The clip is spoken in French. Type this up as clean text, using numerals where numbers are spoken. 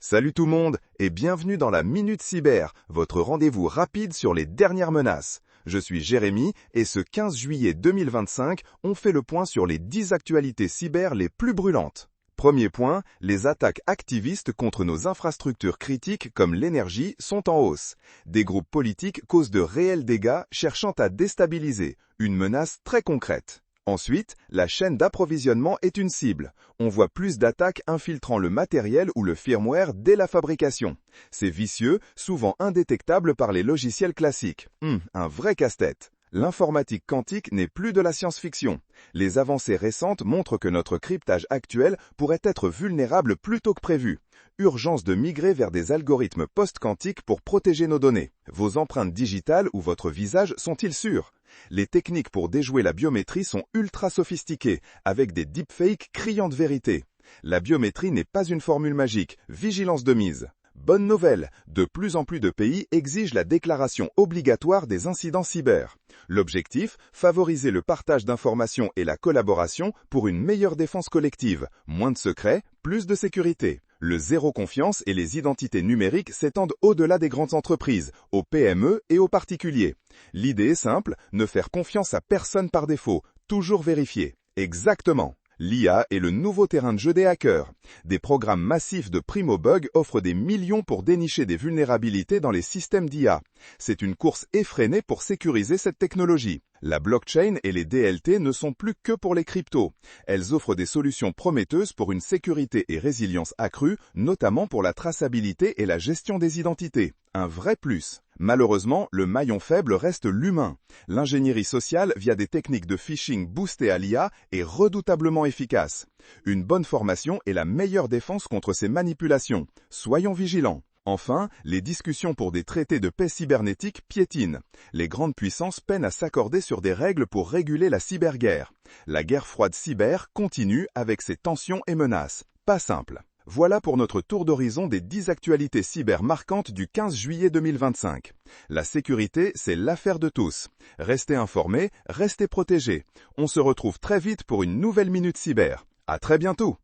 Salut tout le monde et bienvenue dans la Minute Cyber, votre rendez-vous rapide sur les dernières menaces. Je suis Jérémy et ce 15 juillet 2025, on fait le point sur les 10 actualités cyber les plus brûlantes. Premier point, les attaques activistes contre nos infrastructures critiques comme l'énergie sont en hausse. Des groupes politiques causent de réels dégâts cherchant à déstabiliser, une menace très concrète. Ensuite, la chaîne d'approvisionnement est une cible. On voit plus d'attaques infiltrant le matériel ou le firmware dès la fabrication. C'est vicieux, souvent indétectable par les logiciels classiques. Un vrai casse-tête. L'informatique quantique n'est plus de la science-fiction. Les avancées récentes montrent que notre cryptage actuel pourrait être vulnérable plus tôt que prévu. Urgence de migrer vers des algorithmes post-quantiques pour protéger nos données. Vos empreintes digitales ou votre visage sont-ils sûrs? Les techniques pour déjouer la biométrie sont ultra sophistiquées, avec des deepfakes criant de vérité. La biométrie n'est pas une formule magique, vigilance de mise. Bonne nouvelle, de plus en plus de pays exigent la déclaration obligatoire des incidents cyber. L'objectif, favoriser le partage d'informations et la collaboration pour une meilleure défense collective. Moins de secrets, plus de sécurité. Le zéro confiance et les identités numériques s'étendent au-delà des grandes entreprises, aux PME et aux particuliers. L'idée est simple, ne faire confiance à personne par défaut, toujours vérifier. Exactement. L'IA est le nouveau terrain de jeu des hackers. Des programmes massifs de primo-bug offrent des millions pour dénicher des vulnérabilités dans les systèmes d'IA. C'est une course effrénée pour sécuriser cette technologie. La blockchain et les DLT ne sont plus que pour les cryptos. Elles offrent des solutions prometteuses pour une sécurité et résilience accrues, notamment pour la traçabilité et la gestion des identités. Un vrai plus. Malheureusement, le maillon faible reste l'humain. L'ingénierie sociale via des techniques de phishing boostées à l'IA est redoutablement efficace. Une bonne formation est la meilleure défense contre ces manipulations. Soyons vigilants. Enfin, les discussions pour des traités de paix cybernétique piétinent. Les grandes puissances peinent à s'accorder sur des règles pour réguler la cyberguerre. La guerre froide cyber continue avec ses tensions et menaces. Pas simple. Voilà pour notre tour d'horizon des 10 actualités cyber marquantes du 15 juillet 2025. La sécurité, c'est l'affaire de tous. Restez informés, restez protégés. On se retrouve très vite pour une nouvelle Minute Cyber. À très bientôt!